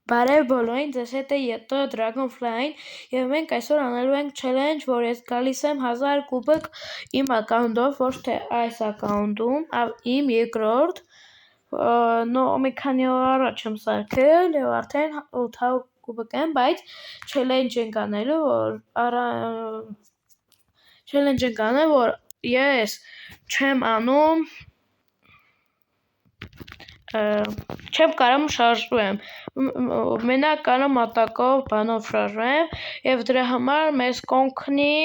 Բարև բոլորին, ձեզ հետ է ԵՏ Dragonfly-ին և մենք այսօր անելու ենք challenge, որ ես գալիս եմ 1000 կուբկ իմ ակաունտով, ոչ թե այս ակաունտում, իմ երկրորդ, մի քանի օր առաջ եմ սարքել և արդեն 800 կուբկ եմ, բայց challenge ենք անելու, որ ես չեմ անում, չեմ կարամ շարժվեմ, մենակ կարամ ատակով բանով շարժվեմ և դրա համար մեզ կոնքնի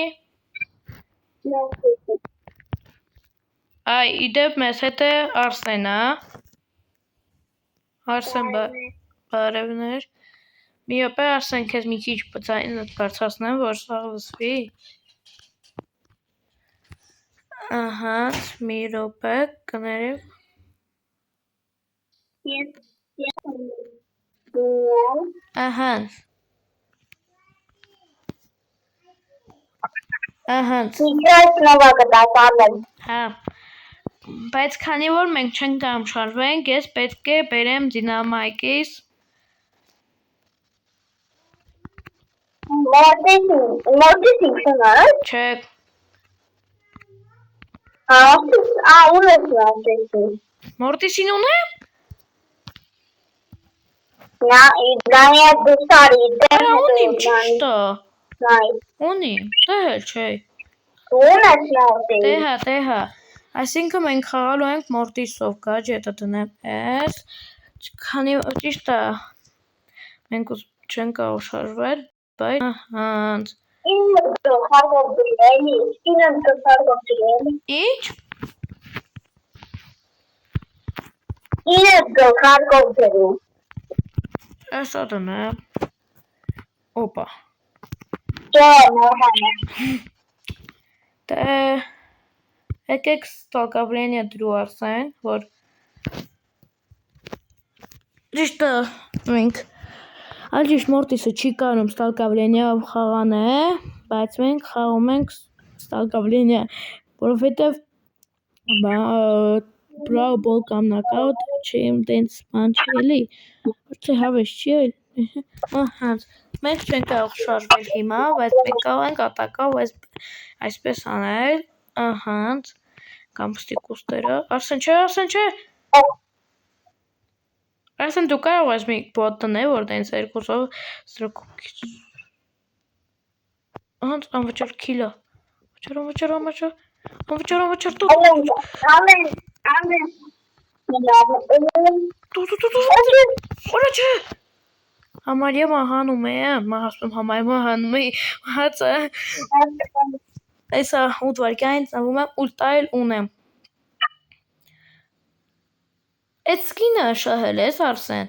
իդեպ մեզ հետ է Արսենը, Արսեն բարևներ, մի րոպե Արսեն քեզ մի քիչ ձայնդ բարձրացնեմ, որ սաղ լսվի, մի րոպե կներեք, բայց քանի որ մենք չենք կարամ շարժվենք, ես պետք է բերեմ դինամայքիս չէ Մորտիսին ունեմ? Ունիմ, ճիշտ է, ունիմ, դե հել չէ Տեհա, այսինքն մենք խաղալու ենք մորտիսով, գաջետը դնեմ ես, քանի ճիշտ է, մենք չենք կարող շարժվել, բայց Ինչ? Այսա դնեմ, օպա Եկեք ստալկավլենիա դրու Արսեն, որ ճիշտ է մենք Ալջիշ մորտիսը չի կարում ստալկավլենիայով խաղանել, բայց մենք խաղում ենք ստալկավլենիա, որովհետև բրաուբոլ կամ նոկաուտ չեմ տենց բան չի էլի, որ թե հավես չի էլ, մենք չենք կարող շարժվել հիմա, բայց մենք կարող ենք ատակով այսպես անել, կամ ստիկուստերը, Արսեն չէ, Արսեն դու կարող ես մի բոտ դնել, որ տենց երկուսով ստրկուքից, անվճար քիլը, անվճար, Որա չէ, համարյա մահանում եմ, հացը, այսա 8 վարկյային ծնվում եմ, ուլտա էլ ունեմ, Էդ սկինը շահել ես Արսեն,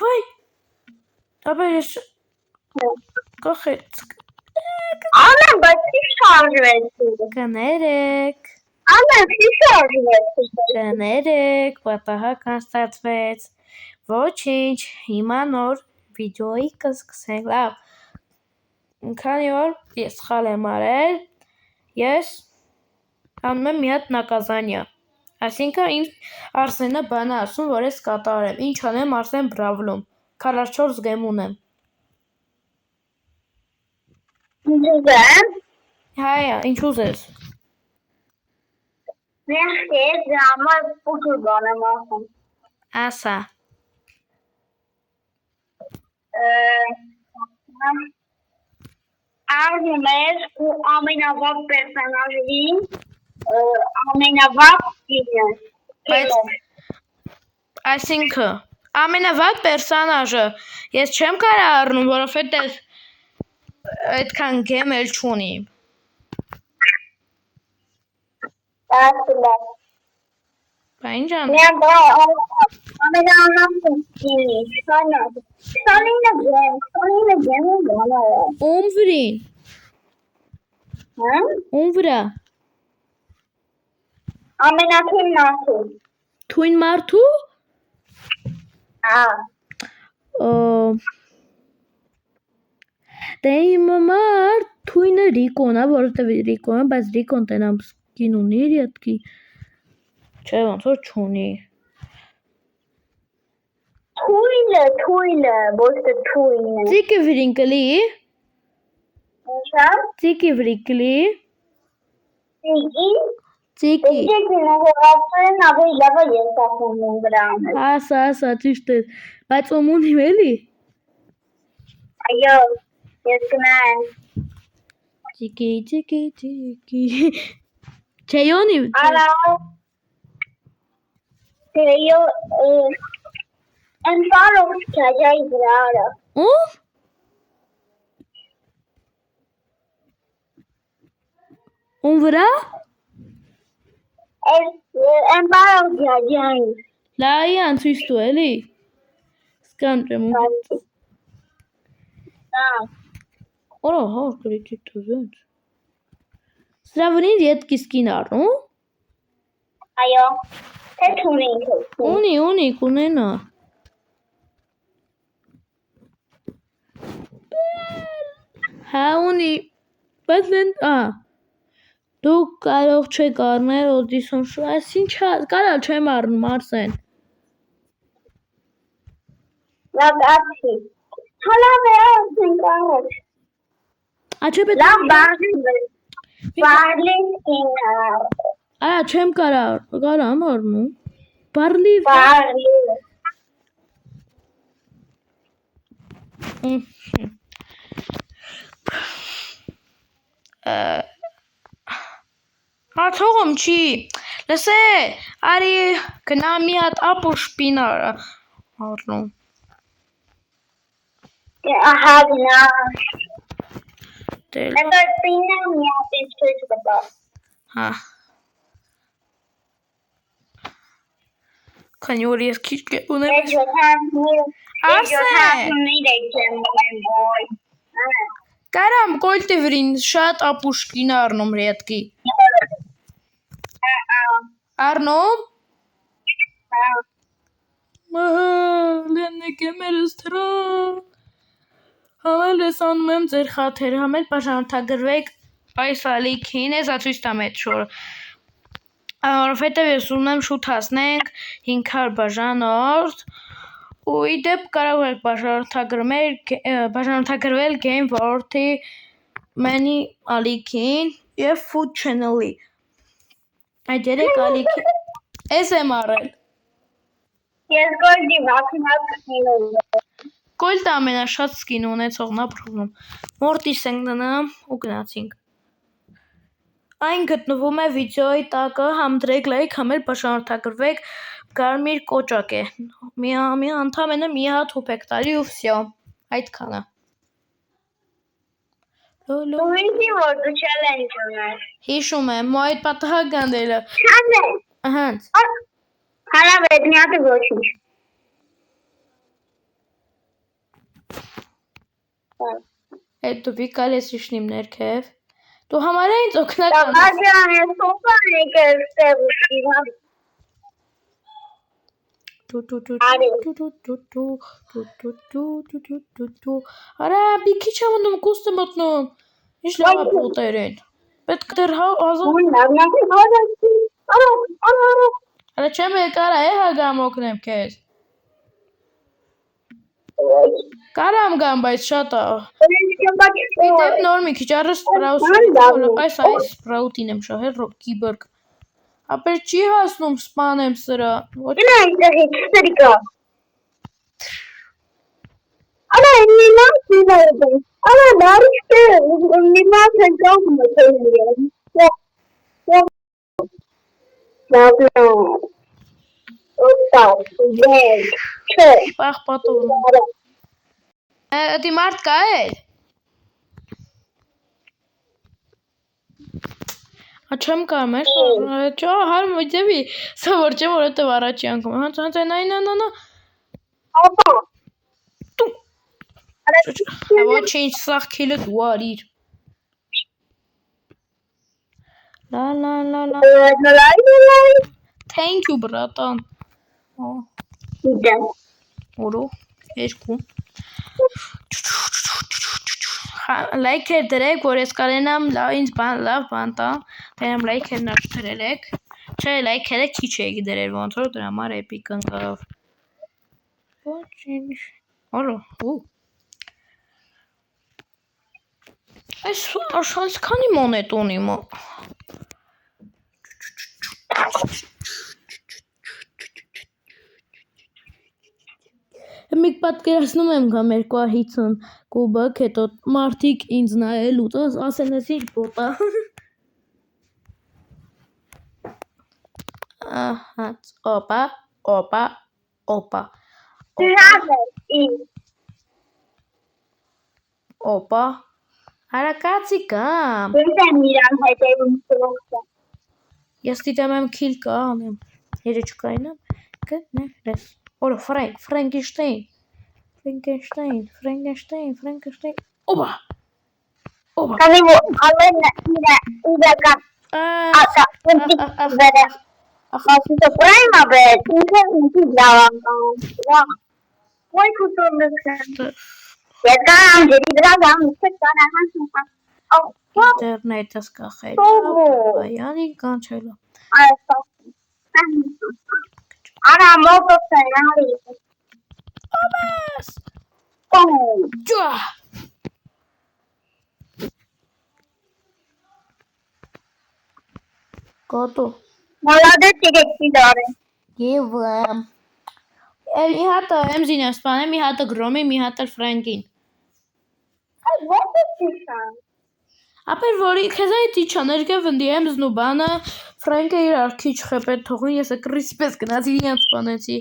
վայ, ապեր ես կախեց, կներեք, պատահական ստացվեց, ոչինչ, հիմա նոր վիդեոյի կսկսենք, լավ, քանի որ ես սխալ եմ արել, ես անում եմ մի հատ նակազանյա, այսինքն իմ Արսենը բան է ասում, որ ես կատարեմ, ինչ անեմ Արսեն բրավլում, 44 գեմ ունեմ, Հայա, ինչ ուզես, ասա, Արվում ես ու ամենավատ պերսոնաժին, ամենավատ այսինքն, ամենավատ պերսոնաժը ես չեմ կարա առնում, որովհետև այդքան գեմ էլ չունիմ, բա ինչ անեմ, ում վրին, ում վրա, ամենաթույն մարդու, թույն մարդու, դե իմ մար թույնը Ռիկոն է, որովհետև Ռիկոն է, բայց Ռիկոն տենամ սկին ունի իր ետքի, Չէ, ոնց որ չունի։ Թույլը, ոչ թե թույլը։ Ծիկի վրինկլի։ Ինչա։ Ծիկի վրիկլի։ Ծիկի։ Ծիկի։ Ծիկին հողացրեն ավելի լավ է ես ասում եմ վրա անել։ Ասա, ճիշտ է։ Բայց օմունի էլի։ Այո, ես գնամ։ Ծիկի։ Չէ յոնի։ Ալո։ Yo, Amparo Chayay Brara. Ո՞վ։ Ում վրա։ Amparo Chayay. Լայի անցույց տու էլի։ Սկանտրեմ ու։ Օրա հոր գրիչի տուզենց։ Սրա վրին ետքի սկին առնու։ Այո, թե թունենք։ Ունի կունենա։ Հա ունի, բայց լեն, դու կարող չեք առնել Օդիսոն շու, այս ինչա, կարալ չեմ առնում, Մարսեն։ Լավ ացի։ Հալավ է ասենք առել։ Աչե պետք Լավ բարլի սկին առել։ Արա չեմ կարամ առնում։ Բարլի։ Թողում չի, լսե, արի գնա մի հատ ապուր շպին առնում։ Ահա գնա։ Հետո շպինը մի հատ ինչ չույց կտա։ Հա։ Քանի որ ես քիչ ունեմ։ Կարամ կոլտի վրին շատ ապուշկին առնում ռետքի։ Առնում։ Լեննեք եմ երս թրա։ Համել ես անում եմ ձեր խաթեր, համել պաշանորդագրվեք այս ալիքին, ես ացույց տամ էտ շոր։ Որովհետև ես ունեմ շուտ հասնենք 500 բաժանորդ ու ի դեպ կարող եք բաժանորդագրվել Game World-ի մենի ալիքին և Food Channel-ի։ Այդ երեք ալիքի ես եմ առել։ Ես գոլդի մաքնած սկին ունեմ։ Գոլդը ամենաշատ սկին ունեցողն ապրում։ Մորտիս ենք դնում ու գնացինք։ Այն գտնվում է վիդեոյի տակը, համ դրեք լայք, համ էլ բաժանորդագրվեք, կարմիր կոճակ է։ Ընդամենը մի հատ հուպ եք տալի ու վսյո, այդքանը։ Դու ինձի որ դու չելենջ ունես։ Հիշում եմ, ու այդ պատահակ գանդելը։ Չան է։ Ահանց։ Հարավ էդ մի հատը ոչինչ։ Այդ դու վիկալ ես իշնիմ ներքև։ Դու համար է ինձ օգնական։ Տաղաջան ես սոպան եկել ստեղ Արա, մի քիչ եմ ունում, կուստ եմ մտնում։ Ինչ լավ պոտեր են։ Պետք դեր հազար։ Արա չեմ կարա է հագամ օգնեմ քեզ։ Կարամ գամ, բայց շատ դեպ նոր մի քիչ առը այս սպրաուտին եմ շահել կիբորգ։ Ապեր չի հասնում սպանեմ սրա։ Գնա այդտեղից սրիկա։ Արա նիմաց նիմաց։ Արա բարիշտե նիմաց են կողմ մտել։ Օտար, դեր, չէ։ Պախ պատով։ Դի մարդ կա էլ։ Չեմ կարմ է, չա հարմ ոյձևի, սա որ չեմ որոտև առաջի անգում, հանց նայ, ապա, ոչինչ սաղ քիլը դու արիր, լա, thank you բրատան, որո, երկու, լայքեր դրեք, որ ես կարենամ ինձ լավ բան տա, դերեմ լայքերն աշտրել եք, Չէ, լայքերը քիչ էի դրել, ոնց որ դրա համար էպիկ ընկավ։ Ոչինչ։ Օլո, ու։ Այս քանի մոնետ ունի մա։ Մեկ պատկերացնում եմ կամ 250 կուբակ, հետո մարդիկ ինձ նայել ու ասեն ես ինչ բոտա։ Ահա, օպա։ Օպա։ Հարակացի կամ։ Ես դիտեմ եմ քիլ կա անեմ։ Երեչկային եմ։ Գտնես։ Օլո, Ֆրանկենշտեյն։ Օպա։ Քանի որ ամեն իրական Ասում պրայմա բետ, ինքը լավան կամ, ոյ կուտորնս կան, ես կարամ ջերի դրա գամ, իսեք կարահան սուպա, ինտերնետս կախել, յանին կանչելը, արա մոտոս են, արի, օմես, ջա, կոտո, Молодец, իրեքի դար են, Եվեմ, մի հատը էմզին եմ սպանեմ, մի հատը գրոմի, մի հատը Ֆրանկին, ո՞տ է չիշան, ապեր որի քեզանի տիչա ներկև ընդի էմզն ու բանը, Ֆրանկը իր արքի չխեպետ թողին, ես եկրիս պես գնացի իրան սպանեցի,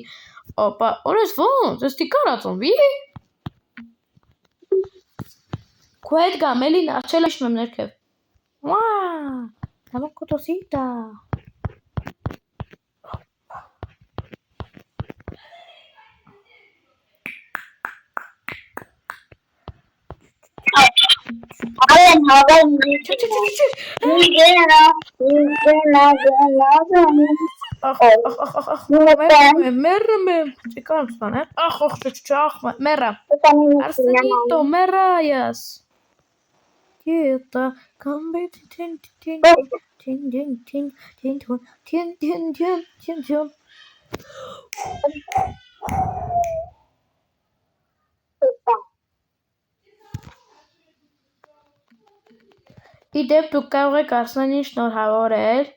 օպա, օրես ոնց, ես տի կարացում, վի, քո հետ գամ, էլին աչել իշմ եմ ներկև, դամա կոտոսիտա, Ալեն հավեն մերրը մեմ, չեկարմ սպաներ, մերրը, Արսենիտո, մերրը ես, Ետա, կամբետ, թին, Իդեպ դուք կարող եք Արսենին շնորհավորել,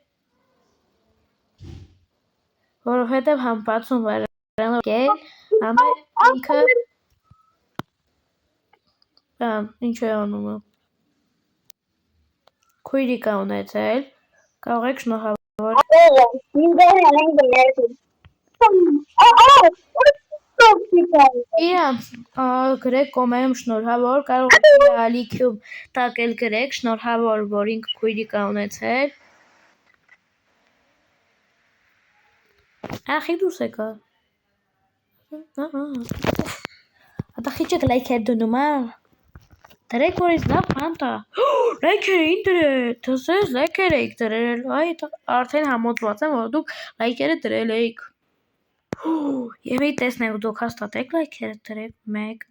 որովհետև համբացում վրանով կել, համը ինքը, ինչ է անում է, քույրիկ է ունեցել, կարող եք շնորհավորել, իրանց գրեք կոմայում շնորհավոր, կարող եք ալիքյում տակել գրեք, շնորհավոր, որ ինքը քույրիկ է ունեցել, Ախի դուրս եկա, ատա խիչեք լայքեր դնում ա, դրեք որ իզ լավ պանտա, լայքեր էին դրել, թսես լայքեր էիք դրել, արդեն համոծված եմ, որ դուք լայքերը դրել էիք, և էի տեսնեք դուք հաստատեք լայքերը դրեք, մեկ,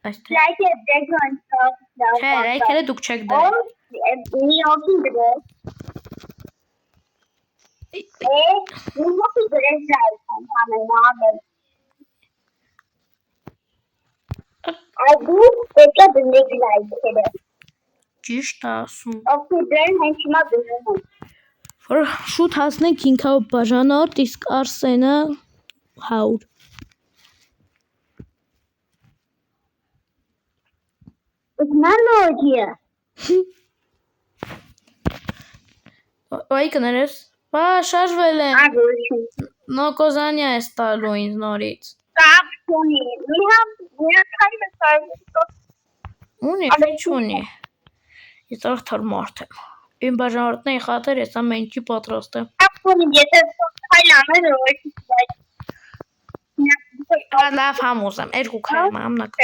այստեղ, չէ, լայքերը դուք չեք դրել, մի օգին դրել, մի օգին դրել ժայքան, համենադել, այդու պետք է դնեք լայքերը, ճիշտ ասում, օգին դրել հենց հիմա դրել են, որ շուտ հասնենք 500 բաժանորդ, իսկ Արսենը 100, Տեխնոլոգիա, Ոյ կներես, շարժվել եմ, ագորշին, նոկոզանյա ես տալու ինձ նորից, կապ չունի, մի հատ ունի, ինչ ունի, ես արդար մարդ եմ, իմ բաժանորդների խատեր ես ամեն ինչի պատրաստ եմ, կապ չունի, եթե հայլ ամեն լավ համոզ եմ, երկու քայմ ամնակ,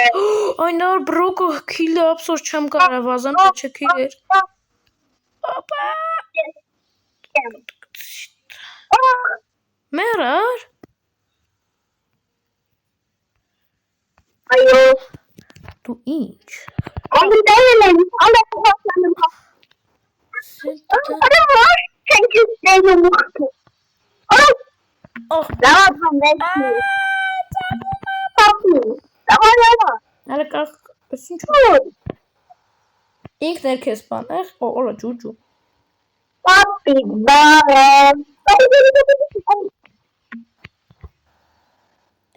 այ նոր բրոկը քիլը ապսոս չեմ կարավ ազան թե չքիլեր, ապա, մերար, այո, դու ինչ, Ալի դայել են, ալի փոխանեմ, չենք դենում ուղղը, Լավ բանվեցի։ Պապի, լավ։ Արա կախ, ինչ ինքն էր քեզ բաներ, օլա ջուջու։ Պապի, բաղ։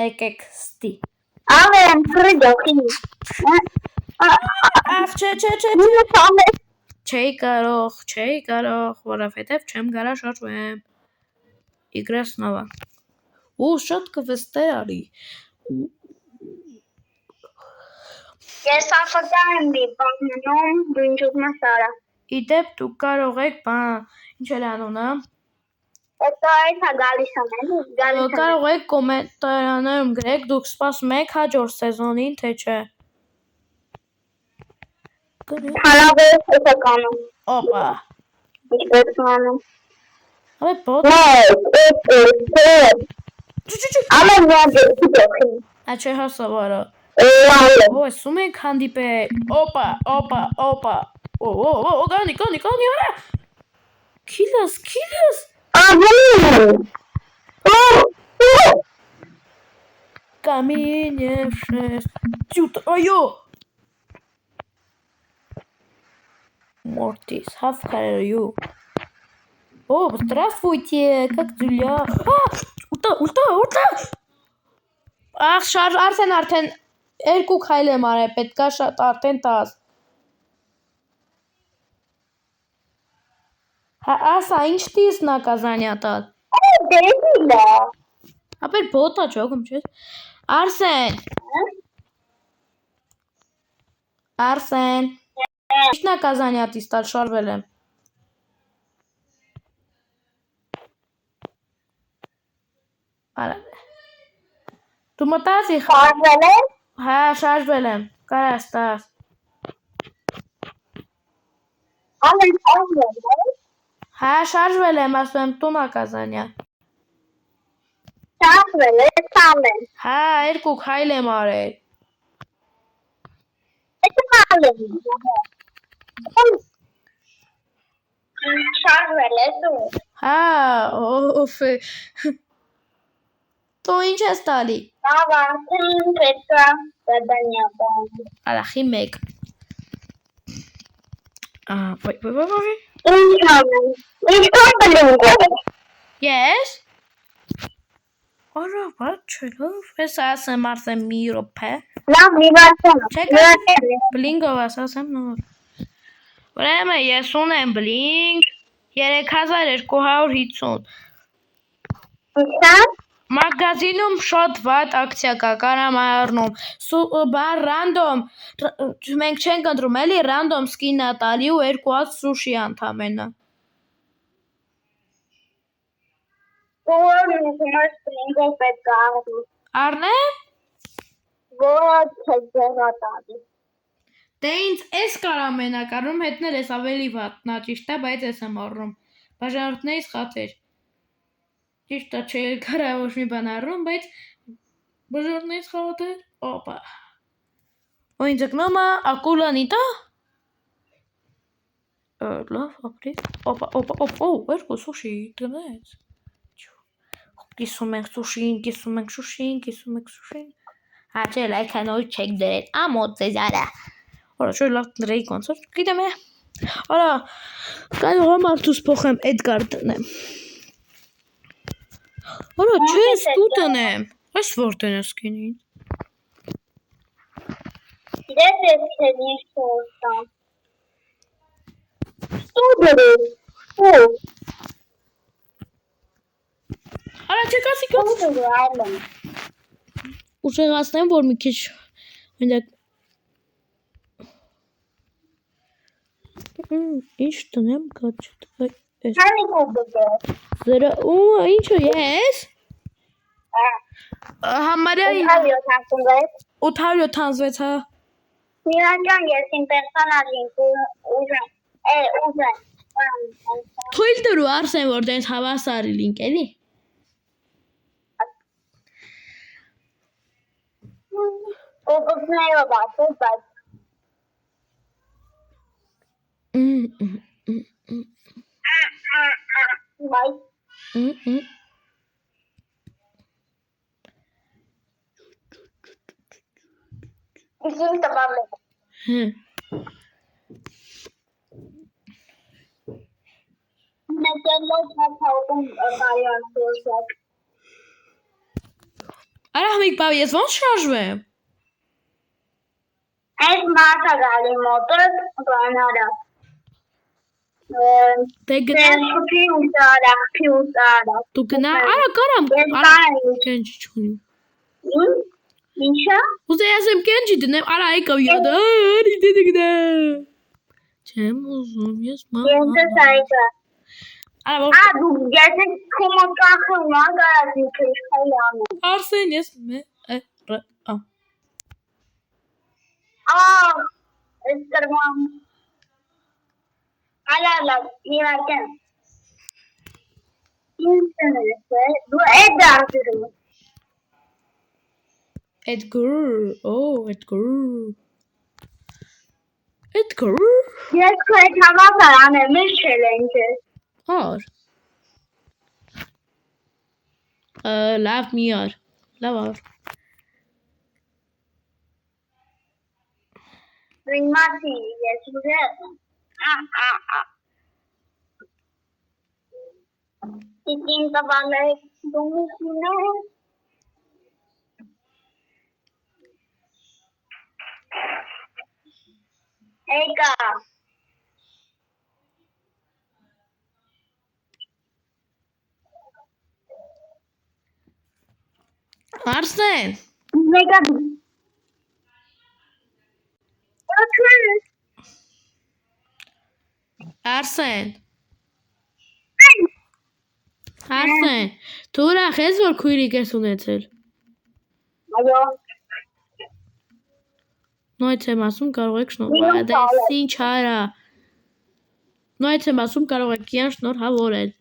Եկեք ստի։ Ավեն, կրդոքի։ Ախ, չէ։ Չէի կարող, որովհետև չեմ կարա շարժվեմ։ Իգրա սնովա։ Ու շատ կվստեր արի։ Ես ախոտար եմ բիպանում, դու ինչ ուզում ես արա։ Իդեպ դուք կարող եք ինչ էլ անունը։ Հետո այդ գալիս եմ, Կարող եք կոմենտարներում գրեք, դուք սպասում եք հաջորդ սեզոնին, թե չէ։ Հարավես է կանում։ Օպա։ Ինչպես կանում։ Այ բոտ։ Ամեն միան դեպքի դեպքի։ Աչե հասավարը։ Սում ենք հանդիպել։ Օպա։ Գանի արա։ Քիլս։ Камень 6. Այո։ Мортис, how are you? О, здравствуйте, как дела? Ուտա։ Ախ, արդեն երկու քայլ եմ արել, պետքա շատ արդեն 10։ Հա, ասա, ինչ տիս նակազանյա տալ։ Դեպիլա։ Ապեր բոտա ճոգում չես։ Արսեն։ Ինչ նակազանյա տիս տալ շարվել եմ։ Արա։ Դու մտած ի Շարժվել ես։ Հա, շարժվել եմ։ Կարաս տաս։ Ամեն շարժվել ես։ Հա, շարժվել եմ, ասում եմ տունա կազանյա։ Շարժվել ես ամեն։ Հա, երկու քայլ եմ արել։ Էս քայլը։ Շարժվել ես դու։ Հա, օֆ։ Դու ինչ ես տալի։ Ահա, պետքա բանյա բան։ Արախի 1։ Ոյ։ Ինչ ամեն։ Ինչքան բլինգով։ Yes։ Արա, բաց չելով։ Ես ասեմ արդեն մի րոպե։ Լավ, մի բացեմ։ Բլինգով ասեմ նոր։ Ուրեմն ես ունեմ բլինգ 3250։ Ինչա՞։ Մագազինում շատ վատ ակցիա կա, կարամ առնում։ Բան ռանդոմ, մենք չենք ընտրում էլի, ռանդոմ սկին ա տալի ու 2 հատ սուշի ընդամենը։ Որ ինքնս բլինգով պետք է առնում։ Առնեմ։ Որ չեզերատալի։ Դե ինձ էս կարամ մենակ առնում, հետնել ես ավելի վատն ա, ճիշտ է, բայց ես եմ առնում։ Բաժանորդներից խաթեր։ Ճիշտ է, չէ կարա ոչ մի բան առնում, բայց բաժանորդներից խաթեր, օպա։ Ու ինձ գնում է ակուլանի տա։ Լավ, ապրի, օպա, երկու սուշի տնեց։ Կիսում ենք սուշին։ Հա չէ, լայքանոյ չեք դրել, ամոտ ձեզ արա։ Որա, չէ, լավ դրեի կոնցորտ, գիտեմ է։ Արա, կարող եմ արդուս փոխեմ Էդգար տնեմ։ Արա, չէ, ստու տնեմ։ Այս որ տնես կինին։ Դες ես քեզ ինչ խոսամ։ Ստու դրես։ Ու։ Արա, չէ, կասի։ Ուշեղացնեմ, որ մի քիչ մենակ ինչ տնեմ, կաչ Քանի կուբիկես։ Ինչու ես։ Համարյա 876, հա։ Միրանջան ես իմ պերսոնալին ուժեմ։ Թույլ տրու Արսեն, որ դենց հավասարի լինք, էլի։ Կուբիկներով ասում, բայց Տիկին տվալեք։ Մետելով հապաղում կարյան սոսակ։ Արա համիկ բավ, ես ոնց շարժվեմ։ Այս մարդը գալի մոտը բանարա։ Դե գնա։ Փիուսարա։ Դու գնա, արա կարամ, արա կենջի չունիմ։ Ինչա։ Ուզե ասեմ կենջի դնեմ, արա եկավ յոդը, արի դեդի գնա։ Չեմ ուզում, ես մամա։ Ենտես այկա։ Դու գետը կոմա կախը նա գարազի կեշխայ անում։ Արսեն, ես Ես տրվամ։ Ալալա, իրակեն։ Ինցն ես է, դու էդ արձիրում։ Edgar։ Ես քո այդ հավասար անեմ, ես չելենք ես։ Ար։ Լավ մի ար, լավ ար։ Ռիմացի, ես ուզեմ։ Տիկին տվալեք, դու մուսին է։ Էկա։ Արսեն։ Մեգա։ Արսեն։ Արսեն, դու ուրախ ես, որ քույրիկ ես ունեցել։ Այո։ Նույնց եմ ասում կարող եք շնորհավորել, դες ինչ արա։ Նույնց եմ ասում կարող եք իրան շնորհավորել։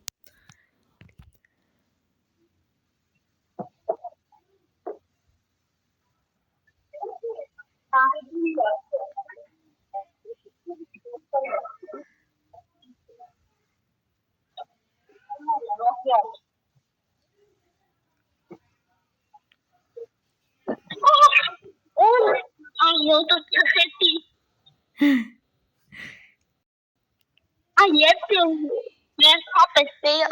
Այո, դու չխեցի։ Այո, ես հապես էի։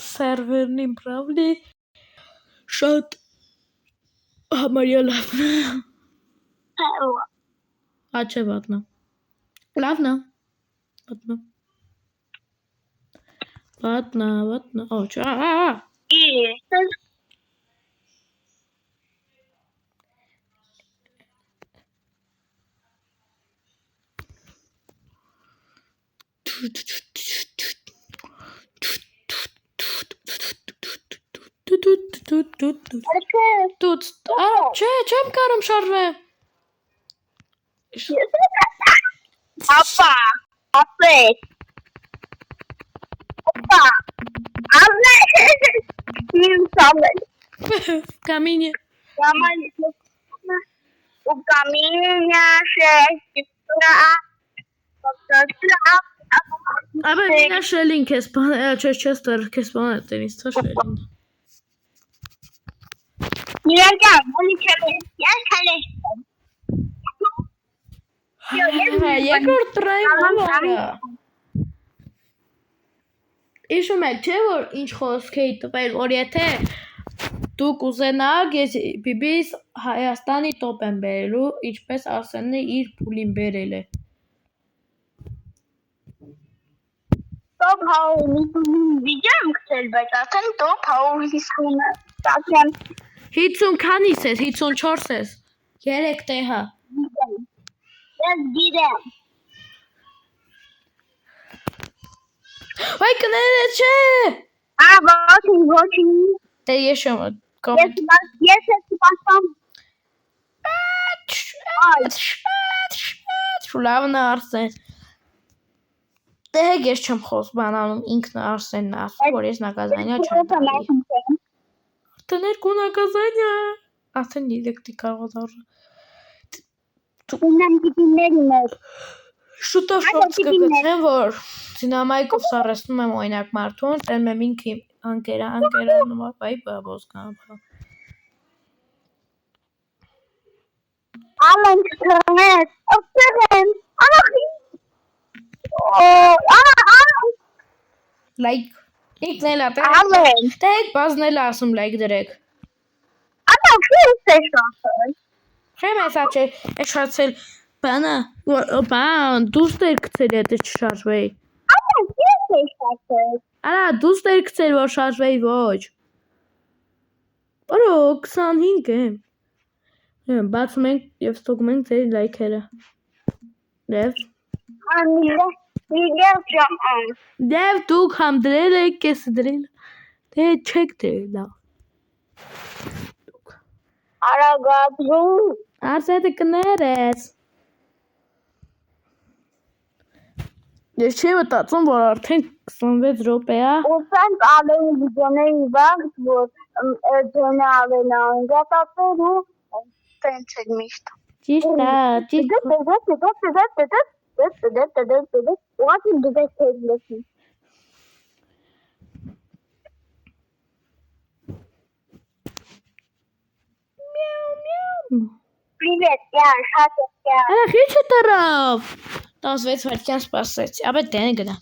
Սերվերն իմ պրավլի շատ համարյա լավն է։ Աչե վատնա։ Լավն է։ Վատնա, օ, չա։ Չեմ կարում շարժվեմ։ Ապա, ապետ։ Ապա, ապետ։ Իմ սամել։ Կամինը։ У каминя шесть Абе меня шелин kes bana Chester kes bana tenis taş şelin. Niyeceğim bunu çevir. Gel kale. Երկրորդ տրայն հալա։ Հիշում եք, չէ՞ որ ինչ խոսք էի տվել, որ եթե դուք ուզենաք, ես բիբիս Հայաստանի տոպ եմ բերելու, ինչպես Արսենն իր փուլին բերել է։ Top 150 վիդեո եմ գցել, բայց ասեմ top 150 50 քանիս ես, 54 ես։ 3 տեղա։ Ես գիտեմ։ Վայ կները չէ։ Ոչինչ։ Դե ես եմ Ես սպասում։ Լավն է Արսեն։ Դե հեկ ես չեմ խոս բանանում, ինքն Արսենն է ասում, որ ես նակազանյա չեմ տալի։ Արդեն երկու նակազանյա։ Արդեն 3 կարող դառը։ Ունեմ գիտիների մեջ։ Շուտով շորց կգցեմ, որ դինամայկով սարեսնում եմ օրինակ մարդուն, տեմ եմ ինքի անկերանով, այ բաբոս կամ։ Alan Turner. Oh, seven. Like, ik neem dat. Alan. Tijd pas net laatst om like direct. Geen mensen had je. Ik had ze. Bana. Bana. Doestek cedete şarjvey. Ana doestek ced var şarjvey ոչ. Օրո 25 է։ Բացում ենք եւ ստուգում ենք ձեր լայքերը։ Դեվ դուք համ դրել եք, կես դրել։ Դե չեք դրել լավ։ Արսեդը կներես։ Ես չի մտածում, որ արդեն 26 րոպե է։ Ուսանք Ալենի վիդեոների վաղ, որ ջոնը Ալենը անգատացել ու տենց էր միշտ։ Ճիշտ է, ճիշտ։ Ուղղակի դուք եք լսում։ Привет, я Шатя. Արա քիչ դրավ։ 16 վայրկյան սպասեցի, ապա դեն գնա։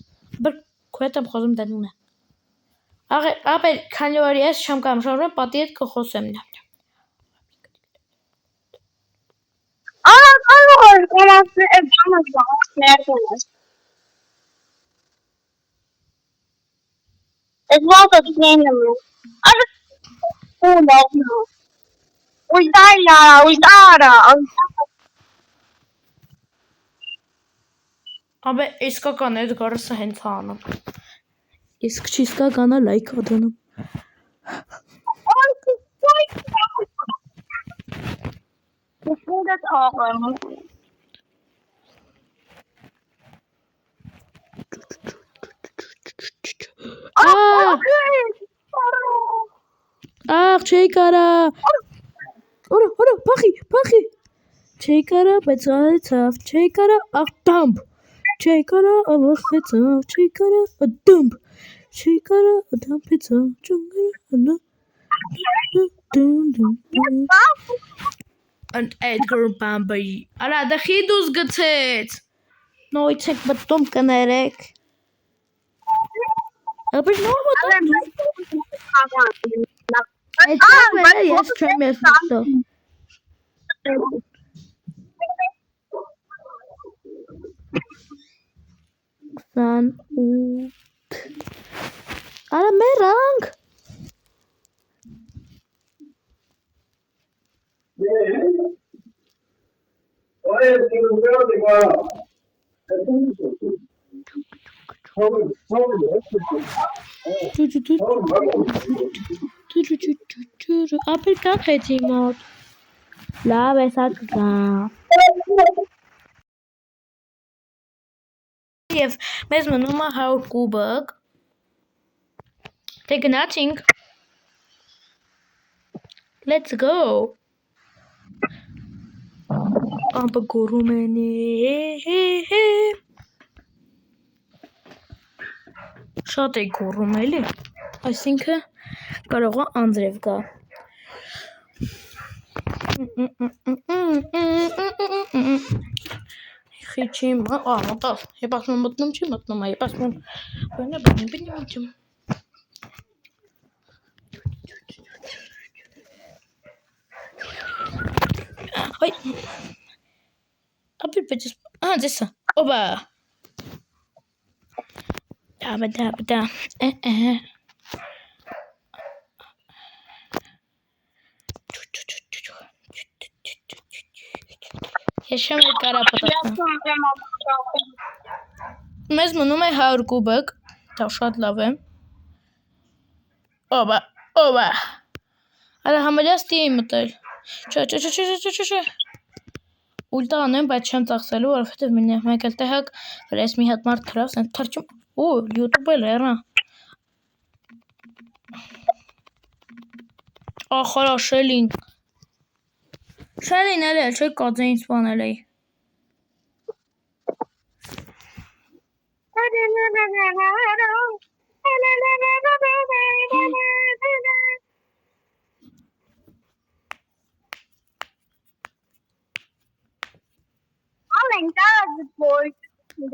Բր քույտ եմ խոսում դնում է։ Ապա քանի որ ես չեմ կամ շորում պատի հետ կխոսեմ նա։ Es war das Nehmen. Ապա իսկական Էդգարը հենց անում։ Իսկ չիսկականը լայք ադանում։ Ախ, չի կարա։ Օրը, փախի։ Չի կարա, բայց արեցավ, չի կարա, ախ դամբ։ Չի կարա, ավախեցավ, չի կարա, դամբ։ Չի կարա, դամբեցավ, ճունգարա, And Edgar Bambi. Արա, դա խիդուս գցեց։ Նույց եք մտում կներեք։ Ապա նոր մտում։ Այդ կապերը ես չեմ ես մտում։ Սան ութ։ Արա մերանք։ Ապեր կախեցի մոտ։ Լավ է սա կգա։ Եվ մեզ մնում է 100 կուբակ։ Դե գնացինք։ Let's go։ Ամպը գորում են Շատ է գորում էլի, այսինքը կարող է անձրև գա։ Խիչի մտավ, եբ ասում մտնում չի մտնում, եբ ասում բնի Ой. Ապիր բայց դեսա։ Օբա։ Դա։ Ես շեմ կարա պատասխան։ Մեզ մնում է 100 կուբակ, դա շատ լավ է։ Օբա։ Արա համարյա ստի էի մտել։ Չէ։ Ուլտա անեմ, բայց չեմ ծախսելու, որովհետև մեկ էլ տեղակ, որ ես մի հատ մարդ թրավ, սենց թրջում, YouTube էլ էրա։ Ախարա Շելին էլ էլ չէ կածեին սպանել էի։ որ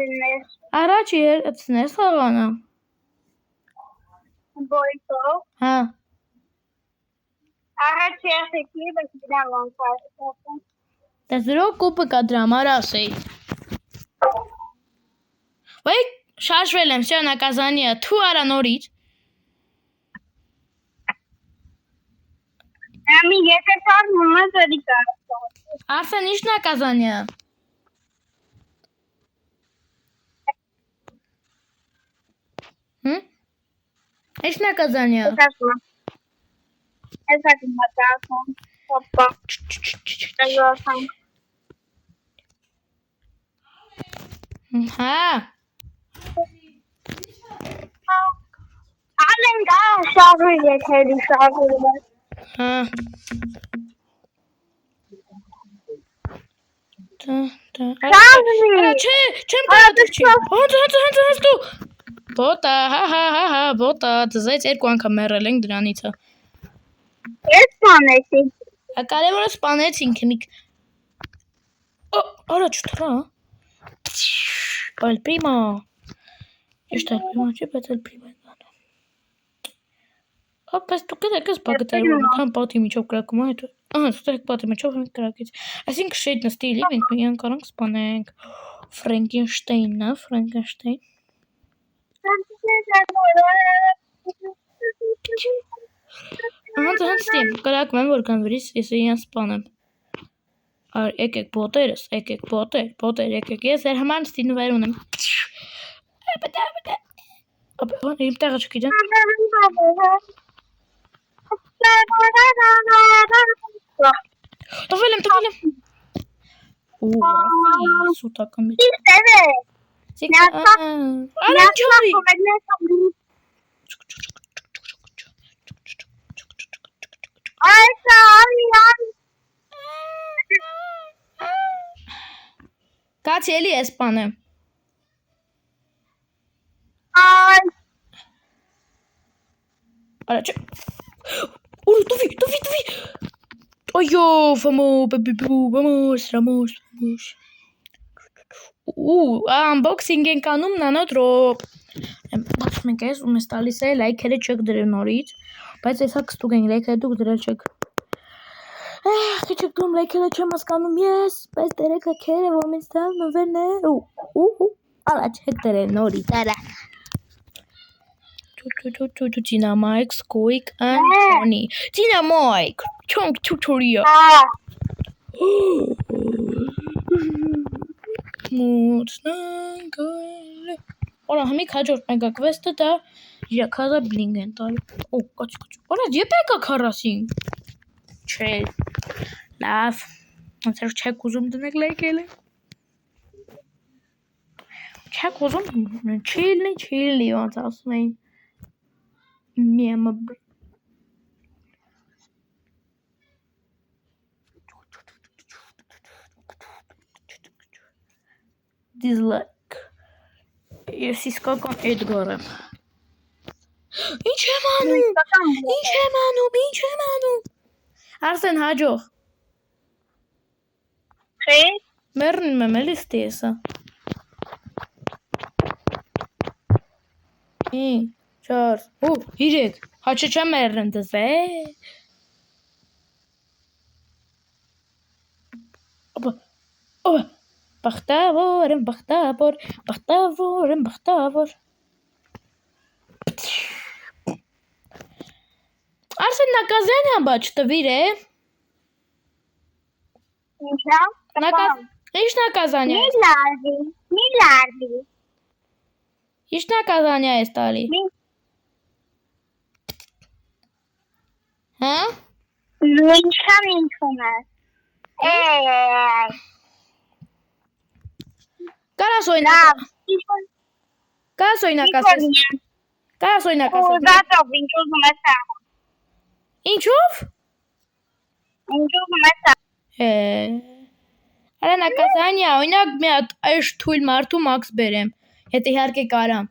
դնես Առաջ երցնես խաղանը։ բոյտով Հա։ առաջ երթեքի բայց դրա ոնց է Դա զրո կուպը կա դրամ արասեի։ Վայ շարժվել եմ, всё наказание թու արա նորից։ Ամի երկար մոմազարի կա Արսեն ինչ наказание։ Ինչ наказание։ Esa que mataron papá Հա։ Ալեն գա շարժի եթերի շարժի Հա։ Արա չէ, չեմ կարող չի։ Հոց դու։ Բոտա, հա, բոտա, դզեց երկու անգամ մեռել ենք դրանից։ Ես սպանեցի Կարևորը սպանեցինք մի Արա չթրա El primo Este el primo ce pe el primo Ապես դու կես բակտեր որքան պատի միջով կրակում է հետո ստեք պատի միջով մենք կրակից Այսինքն շեյդ նստի մենք միան կարանք սպանենք Ֆրանկենշտեյնը Ֆրանկենշտեյն Հենց ստիմ կրակում եմ որքան վրից ես իրան սպանեմ Եկեք բոտերս եկեք բոտեր եկեք ես ձեր համար նստի նվեր ունեմ Իմ տեղը չգիտեմ Տվել եմ Սուտական մեջ Արա ջորի Կաց էլի է սպանեմ Արա չէ Ուրը տուվի Այո վամոս Unboxing ենք անում նանոդրոպ Բացում ենք ես ու մեզ տալիս է լայքերը չեք դրել նորից բայց ես հա կստուգ ենք լայքերը դուք դրել չեք Քիչ եք դրում լայքերը չեմ հասկանում ես բայց դրեք լայքերը որ մեզ տալ նվերներ Արա չեք դրել նորից արա Dynamite, Squeak and Johnny Dynamite Chunk tutorial Ora hamik hաջորդ մեգա quest-ը դա Yakuza Bling են տալ կաչ Ora երբ եկա 40 Չէ լավ ոնց որ չեք ուզում դնեք լայքերը Չեք ուզում չիլնի ոնց ասում էին Միամը Dislike Ես իսկական Էդգար եմ Ինչ եմ անում Արսեն հաջող Խի Մեռնում եմ էլի ստի եսա 5 4 3 Հաչը չեմ մեռն դզ է Բախտավոր եմ բախտավոր Արսեն նակազանյան բա չտվիր է Ինչա Ինչ նակազանյա Միլարդի Ինչ նակազանյա ես տալի Հա Ինչքան ինքն է Կարաս օրինակասես Ուզածով ինչով մեսա Ինչով մեսա Արա նակազանյա օրինակ մի հատ այժ թույլ մարդու մաքս բերեմ Հետ իհարկե կարամ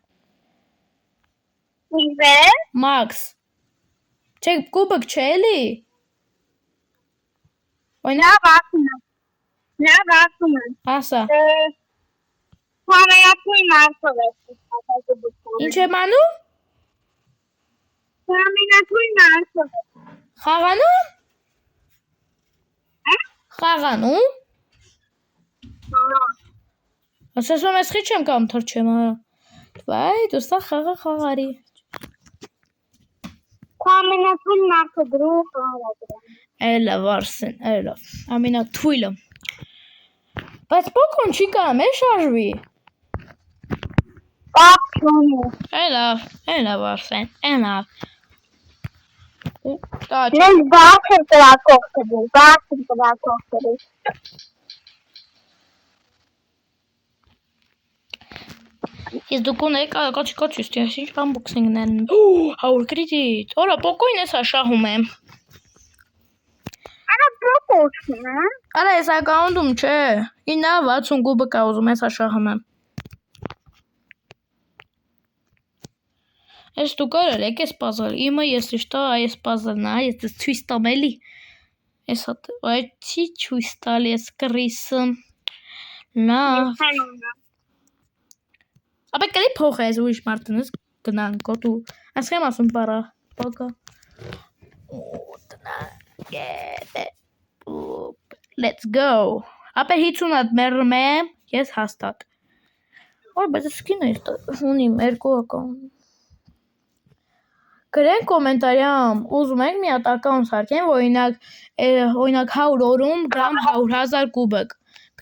Ինչ բերեմ Մաքս Չէ կուբք չէ էլի Նա վախում եմ Ասա Ամենաթույն մարդով է։ Ինչ եմ անում։ Ամենաթույն մարդով է։ Խաղանում։ Խաղանում։ Ասես որ ես խիչ եմ կամ թրջեմ հա։ Վայ, դու սա խաղարի։ Ամենաթույն մարդը գրում խաղարի։ Էլա վարսեն, էլա։ Ամենաթույլը։ Բայց Պոկոն չի կարամ է շարժվի։ Կապ չունի։ Էլա վարսեն, էլա։ Մենք բարձր տրակողտերի։ Ես դուք ունեք կոչ ինչ բամբոքսինգն են։ Հաուր կրիդիտ։ Օրա Պոկոին էսա շահում եմ։ Արա պոկոչն է։ Արա ես ակաունտում չէ։ Ինա 60 գուբը կա ուզում էսա շահում եմ։ Ես դու կարել եք ես պազալ։ Իմը ես իշտա այս պազալն է, ես ցույց տամ էլի։ Ես հատ այ չի ցույց տալ ես կրիսը։ Նա Ապա կլի փոխ ես ուրիշ մարդնս գնան կոտու։ Ասեմ ասում պարա։ Պակա։ Let's go։ Ապա 50-ատ մեռում եմ, ես հաստատ։ Որ բայց սկին է ունիմ երկու ակաունտ։ Գրեն կոմենտարիամ, ուզում եք մի հատ ակաունտ սարքեմ, օրինակ 100 օրում գրամ 100,000 կուբակ։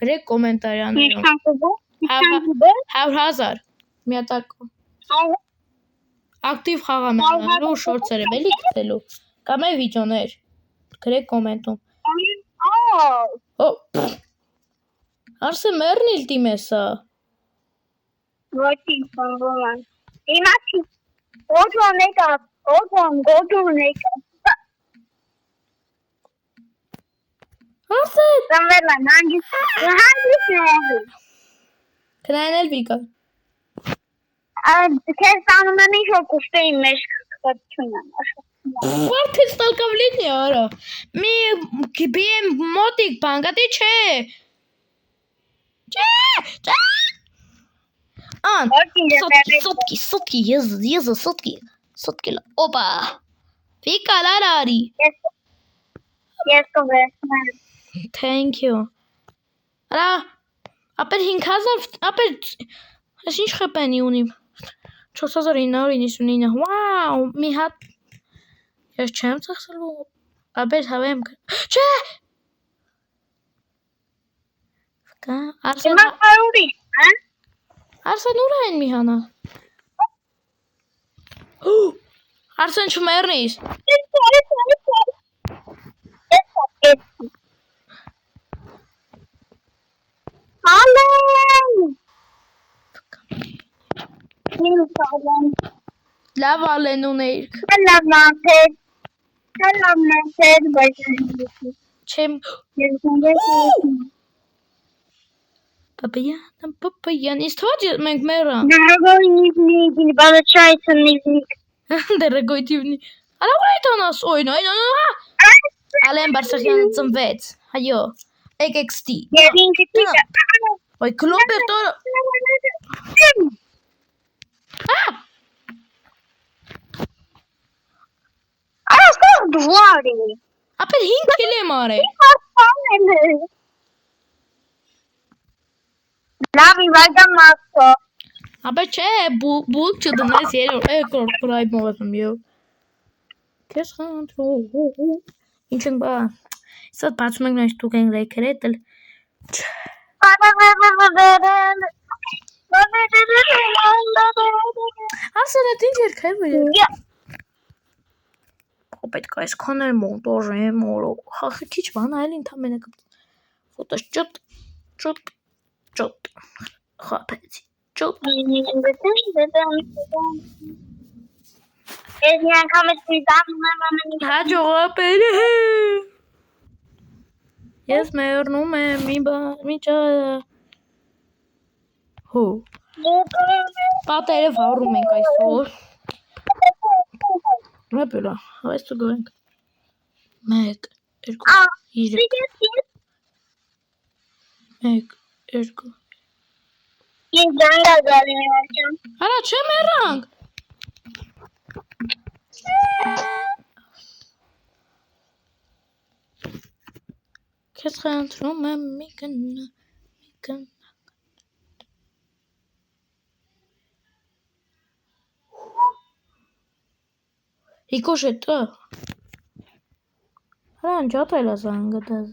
Գրեք կոմենտարիաներում։ 100,000 մի հատ ակտիվ խաղամ անելու շորտսերը էլի գտելու։ Կամ է վիդեոներ։ Գրեք կոմենտում։ Արսը մեռնիլ տիմեսա։ Ոչինչ բանվոման։ Իմացի օջոն եկա, օջոն գոջուրն եկա։ Արսը Սամվելա նանգիս նեղի։ Կնայնել վիկա։ Քեզ տանում եմ ինչ-որ կուշտեի մեջ կտություն եմ աշխատ։ Վարդից տալկավլին է արա։ Մի բիեմ մոտիկ բանգատի չէ։ Չէ։ Ան, սոտքի, եզը սոտքի, օպա, վիկա լարարի։ Ես կվերցնեմ։ Thank you։ Արա, ապեր 5,000, ապեր, ես ինչ խպենի ունիմ, 4,999, վաու, մի հատ, ես չեմ ծախսելու, ապեր հավեմ, չէ, Արսեն ուր են մի հանա, Արսեն չմերնիս, լավ ալեն ունեիրք, չեմ, պապայան, իս թվաջ մենք մերան, դերագոյտիվնի, արա ուր այդ անաս, օյն, ալեն բարսախյանը ծնվեց, հայո, XXT, ոյ կլոպեր տորը, ապեր 5 կիլ եմ արել, Լավի վայգան մաստո ապեր չէ, բուլկ չդնես երկրորդ պրայբ մողեցում եվ, կես խանդրու, ինչ ենք բա, սատ բացում ենք նույնչ տուկ ենք լեքեր էտել, ասարատ ինչ երկր վրի, Պետք է այսքան էլ մոնտաժ եմ օրով, խախի քիչ բան այլ ինթամենը կպտ, ֆոտոս ճոտ, խապեցի, ճոտ, Ես մի անգամ ես մի դանում եմ ամենի հաջող ապերը, ես մերնում եմ մի ճարը, հու, պատերը վարում ենք այսօր, Մեպելա, այս տգոենք, 1, 2, 3, 1, 2, Ինձ զանգա գալի արջան։ Արա չեմ երանք։ Քեզ խնդրում եմ մի գնա։ Ricochet'ı. Hemen çatayla zangıda.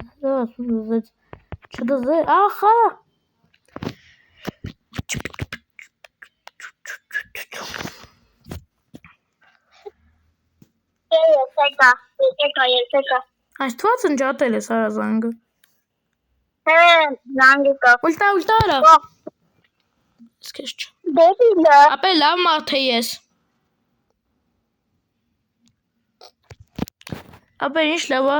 Çıdısı. Aha. Açtın çatayla sara zangı. Zangı kap. Ulta ara. Skeç. Baby Apel lav martıyız. Ապեր ինչ լավա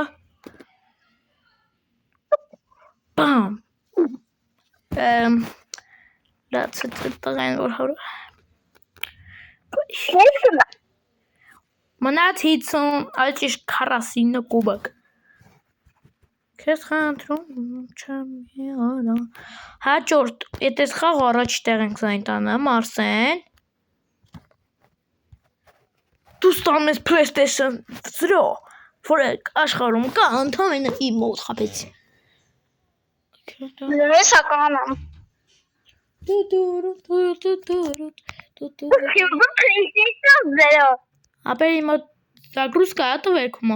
բամ լացը տղային որ հարու մնաց 50 այճիշ 49 կուբակ քեզ խնդրում չեմ յարա հաջորդ եթե խաղ առաջ տեղ ենք զայն տանը Մարսեն դու ստանում ես PlayStation 0 Որեք աշխարհում կա ընդամենը իմ մոտ խապեցի։ Ես ականամ։ Ապեր իմը զագրուսկա տվերքում։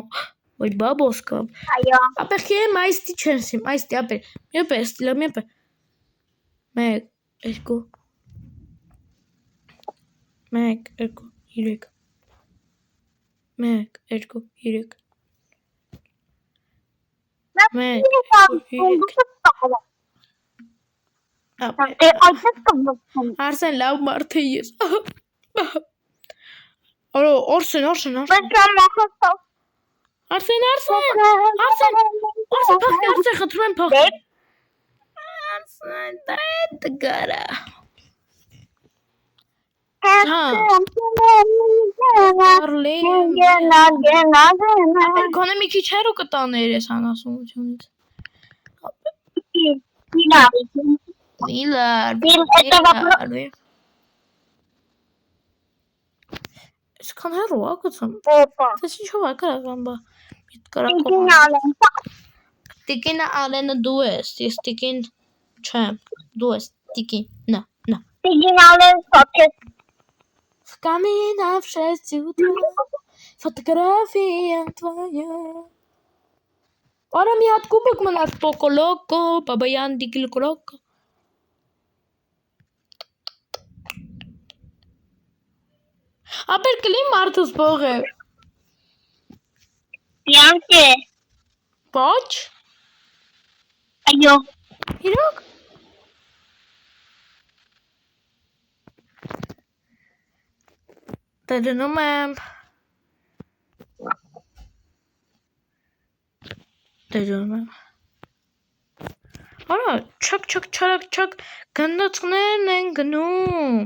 Ոյ բաբոսկա։ Այո։ Ապեր քե մայստի չենսիմ, այստի ապեր։ Մեպե ստիլա մեպե։ 1 2 1 2 3 1 2 3 Arsen լավ մարդ է ես Օրսեն Արսեն խնդրում եմ փոխ Արսեն դա գարա Ապեր գոնե մի քիչ հեռու կտաներ ես անասունությունից Միլար Իսկան հեռու ակցում Տես ինչով ակրական բա Տիկինը ալենը դու ես Ես տիկին չեմ Դու ես տիկին Տիկին ալեն սոքես Вспоминав 6 утра Фотография твоя Արա մի հատ կուբակ մնաց Պոկոլոկո, բաբայան դիգիլկոլոկո Ապեր կլին մարդուս բող է Յանք է Պոչ Այո Իրոք Դնում եմ Արա չակ գնդացներն են գնում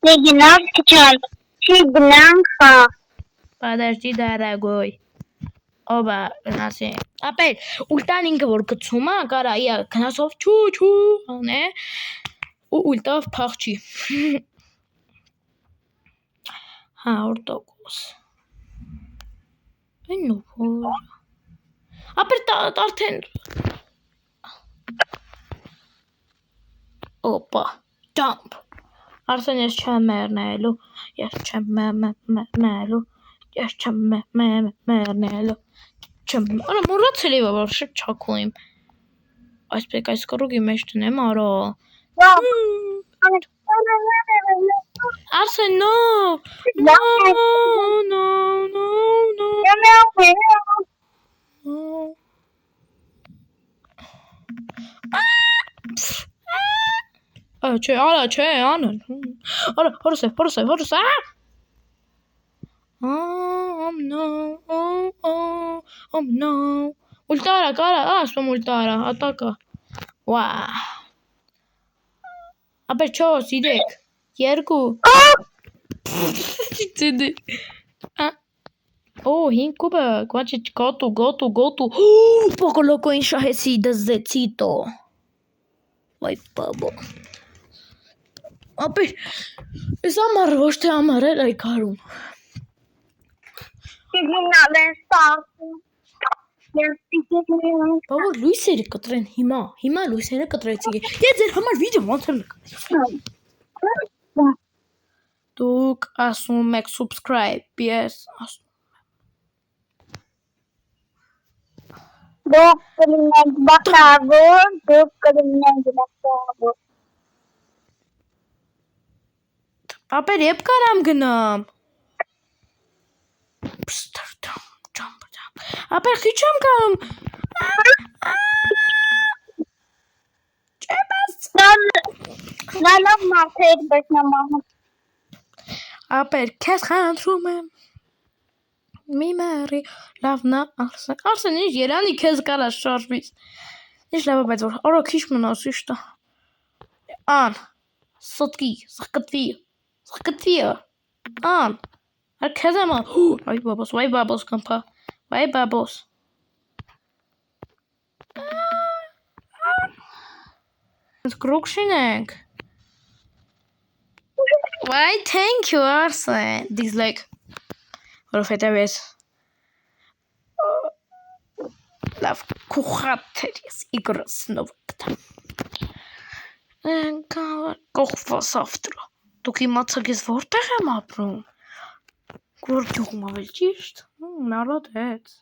Не гнать качать Չգնանք Подожди, дорогой Օբա գնացի Ապեր ուլտան ինքը որ գցում է կարա գնացով չու անե ու ուլտավ փախչի Հա օրտոկոս Այն ու Ապեր արդեն Օպա Jump Արսեն ես չեմ մեռնելու Ես չեմ մեռնելու Ես չեմ մեռնելու Արա մոռացել եմ որ շետ չակույմ Այսպես այս կռուգի մեջ տնեմ արա Arsen, no! No! Չէ, անն։ Արա, հորս է։ No. Ultara, cara, asum ultara, ataca. Wow. Ապեր չոս, իրեք, երկու Չիցիդի Օ, հին կուբը, կվաչիչ, գոտու Պոկոլոկոին շահեցի, դզեցի տո Վայ բաբո։ Ապեր, ես ամառը ոչ թե ամառ էր այ կարում։ Բաբո լույսերը կտրեն հիմա լույսերը կտրեցի։ Ես ձեր համար վիդեո ոնց եմ նկարել։ Դուք ասում եք subscribe, ես ասում Դուք կլինեք բախտավոր, դուք կլինեք բախտավոր։ Ապեր եբ կարամ գնամ։ Ապեր քիչ եմ կարում։ Նա լավ մարդ է, բայց նա մահը։ Ապեր քեզ խնդրում եմ։ Մի մերի լավնա Արսեն ինչ Երանի քեզ կարա շարժվից։ Ինչ լավ է բայց որ արա քիչ մնաց իշտա։ Ան սոտկի սխկտվի Ան քեզ եմ այ բաբոս կամփա վայ բաբոս Գրուկշինենք Why thank you Arsen dislike որովհետև ես լավ քուխատեր ես իգրս նով կտամ կողվաս ավտրո դուք իմացաք ես որտեղ եմ ապրում որ գյուղում ավել ճիշտ նարոդեց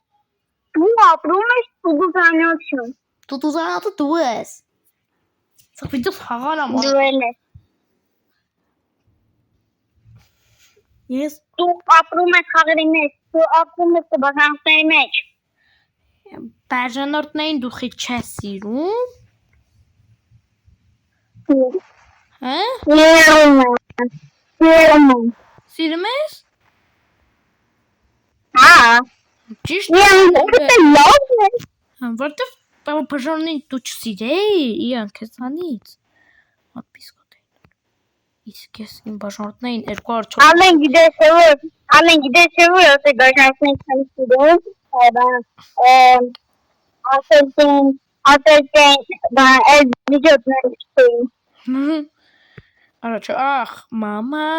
Դու ապրում ես Տուտուզանյություն Տուտուզանյացը դու ես Սա վիդեոս հաղան եմ Դու էլ ես Ես Դու ապրում ես խաղերի մեջ, դու ապրում ես տբականների մեջ։ Բաժանորդներին դու խիչ չես սիրում։ Հա? Սիրում եմ։ Սիրում ես։ Հա։ Ճիշտ է։ Որտեվ բաժանորդներին դու չսիրեի, իրանք քեզանից։ Ատպիսկոտ Իսկ ես իմ բաժանորդներին 200 Ամեն գիտես որ ասել բաժանորդներին սիրում, ասել այդ վիդեոները չտեին։ Առաջ ախ, մամա։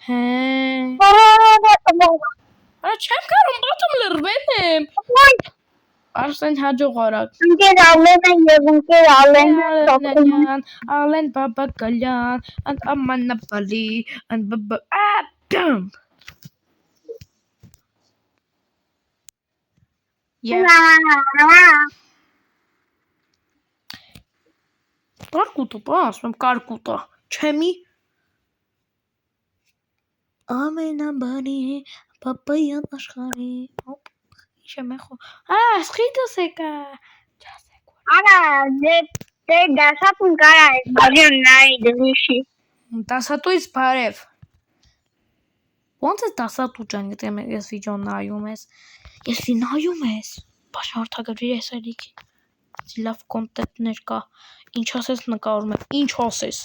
Հե։ Արա չեմ կարում բաթում լրվել եմ։ Արսեն հաջող արակ։ Ընկեր Ալենը և ընկեր Ալենյան, Ալեն Բաբակալյան, ընդ ամանապալի, ընդ բբ ադամ։ Կարկուտը, ասում եմ կարկուտը, չեմի։ Ամենաբանի պապայան աշխարի, հոպ, ինչ եմ էխո, սխիտս եկա, չաս եկոր։ Արա, դե դասատուն կարա ես բաժին նայի դվիշի։ Դասատույց բարև։ Ոնց ես դասատու ճան գտեմ ես վիդեոն նայում ես, բաժանորդագրվիր ես ալիքի, լավ կոնտենտներ կա, ինչ ասես նկարում եմ, ինչ ասես,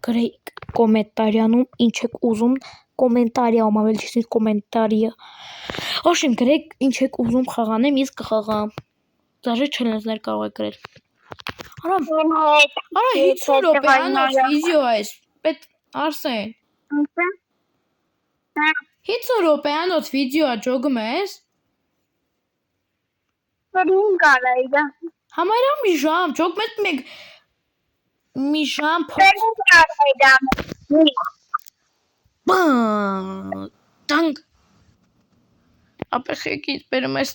գրեիք կոմենտարյանում, ինչ եք ուզում, կոմենտարիայում ավել ճիշտ կոմենտարիա, ոչինչ գրեք ինչ եք ուզում խաղանեմ, ես կխաղամ, դաժե չելենջներ կարող եք գրել, արա 50 րոպեանոց վիդեո ես, պետք Արսեն, 50 րոպեանոց վիդեո աջոգում ես, Որին կարայի դա։ Համարյա մի ժամ, ջոգ մեկ մի ժամ Որին կարայի դա։ Տանք ապեխեկից բերում ես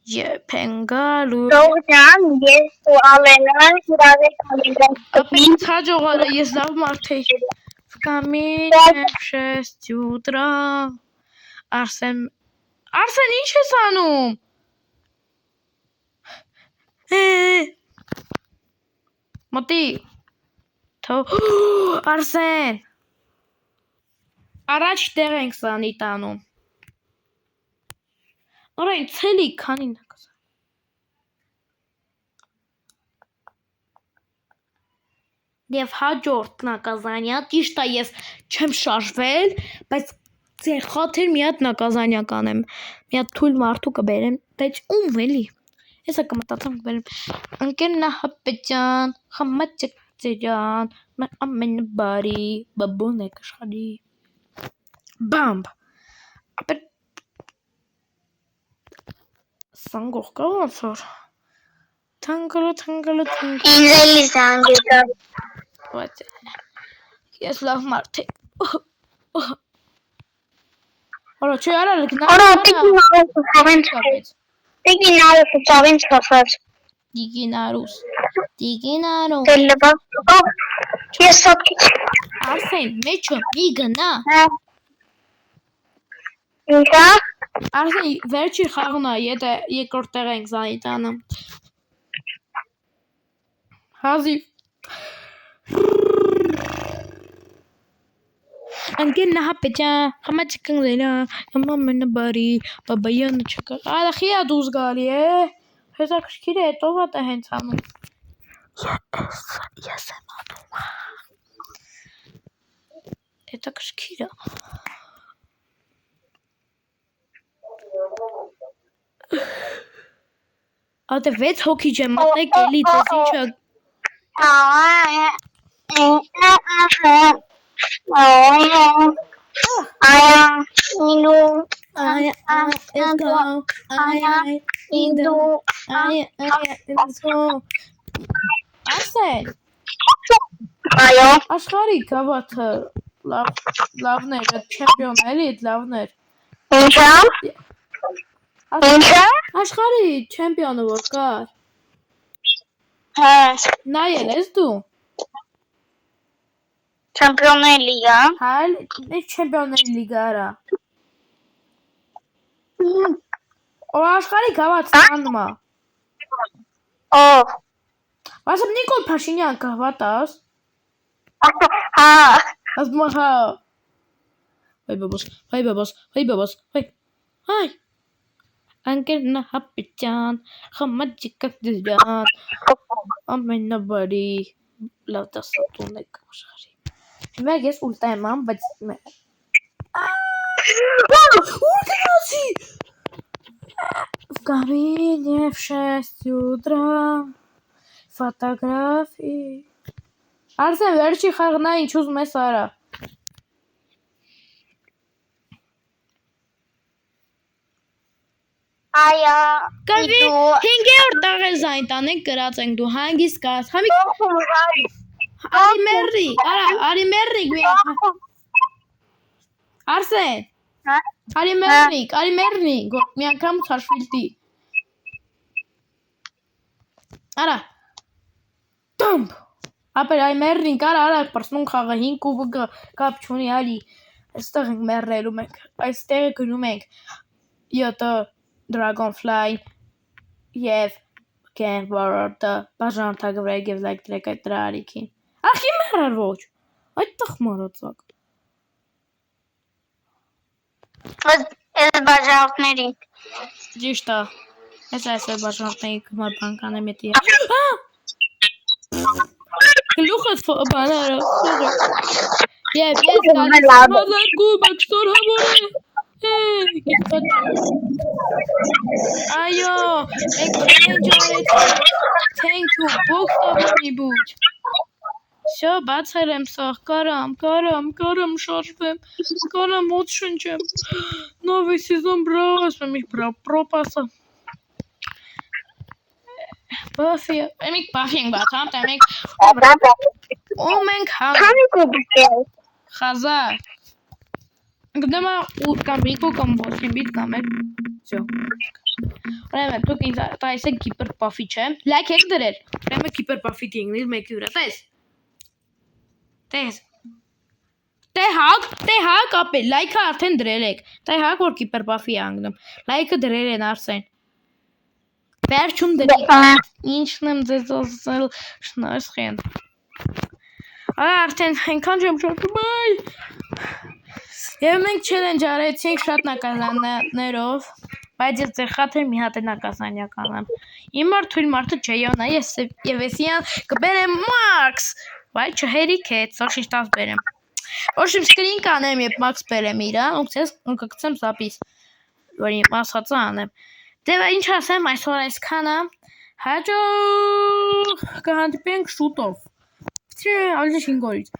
Եփ են գալու Դողջան, ես ու Ալենան հիրավեք համիգան Ապեքից հաջող արա, ես լավ մարդ էի Կամին եմ 6 ուտրա Արսեն ինչ ես անում Մոտի Արսեն Առաջ տեղ ենք սանի տանում Արա այն ցելի քանին նկազան Եվ հաջորդ նակազանյա ճիշտ է ես չեմ շարժվել բայց ձեր խաթր մի հատ նակազանյա կանեմ մի հատ թույլ մարդու կբերեմ բայց ում էլի Ես կմտածեմ բերեմ ընկերնա հապետյան խմաճակ ծերան ամենաբարի բաբոն է կաշխարի բամբ ապեր սանգող կա ոնց որ թանգալը Ինձ էլի զանգ եկավ ես լավ մարդ եմ Ora, ce era le Ora, Տիկինարուս ծավին չասած Տիկինարուս Դելլեվա Ես սատքիչ Արսեն, մեջը մի գնա Ինչա Արսեն, վերջի խաղն է, եթե երկրորդ տեղ ենք զանի տանը Հազիվ Ընկեր նահապետյան, խմաճկն զերա, ամենաբարի, բաբայանը չկա Ալա խիա դուզ գալի է, հեզա կշքիր է, տովատ է հենց անում Ես եմ անում Հետա կշքիր է Ատե 6 հոգի չեմ մատնեք էլի, տես ինչը Արսեն Աշխարի գավաթը լավներ, չեմպիոնների էդ լավներ Ինչա Աշխարի չեմպիոնը որ կար Նայել ես դու Չեմպիոնների լիգա Հայլ, չեմպիոնների լիգա արա Օ աշխարի գավաթ ստանում է Ով Ասեմ Նիկոլ Փաշինյան գավաթ Հա Ասում հա Հայ բաբոս Հայ Անկեր նահապետյան խմաճկը դրան ամենաբարի լավ դասատուն եք աշխարի Հիմա ես ուլտա եմ ամ, բայց Ուր գնացի Կամիլև 6 ուտրա Ֆոտոգրաֆի Արսեն վերջի խաղնա ինչ ուզում ես արա Այա Կավի 5-րդ տաղել զայն տանենք գրած ենք դու հանգիստ կաս Համի Արի մերրի Արսեն Արի մերրի մի անգամ ցաշվիլտի Արա Տամբ Ապեր այ մերրին կար արա պրսնուն խաղը 5 կուբը կապ չունի ալի Այստեղ ենք մերրելու մենք Այստեղ գնում ենք Յոտը Dragonfly Եվ Game World-ը բաժանորդագրվեք և լայք դրեք այդ դրա արիքին Ախի մերր ոչ Այդտեղ մարածակ Ես բաժանորդների Ճիշտ է Ես այսօր բաժանորդների կմար բանքան եմ ետ Գլուխըց բանարը Եվ ես գալիս մազար կուբակ ստոր համոր է Այո, մենք change արեցինք, thank you, box տավանի բուջ Շո, բացել եմ սաղ, կարամ շարժվեմ, կարամ ոտ շնչեմ Նովի սիզոն բրավ, ասում եմ բրավ, պրոպասը Բաֆի, մենք բաֆի ենք բացամ, տեմենք Ու մենք Քանի կուբիկ է Խազար Գնամա կամ բիկո կամ ոստիմբիտ կամ էլ Всё Ուրեմն դուք ինձ տայսեք կիպր պաֆի չեմ Լայք եք դրել Ուրեմն կիպր պաֆի դինգնիր մեկի վրա Տես Տե հակ ապել լայքը արդեն դրել եք Տե հակ որ կիպր պաֆի է անգնում Լայքը դրել են Արսեն Վերջում դրեք Ինչն եմ ձեզ ասել Շնարսխեն Արդեն հենքան չեմ շորտում այ Եվ մենք չելենջ արեցինք շատ նակազաններով, բայց ես ձեր խաթր մի հատ է նակազանյական եմ։ Իմ մարդ թույլ մարդը չեյոն է, ես և էսիան կբերեմ մաքս, բայց չհերիք է, սոշ ինչ տաս բերեմ։ Ոչիմ սկրին կանեմ, եբ մաքս բերեմ իրա, ու կգցեմ զապիս, որ իմ ասածը անեմ։ Դե ինչ ասեմ, այսօր այսքանը, հաջո կհանդիպենք շուտով, ավելի 5 օրից,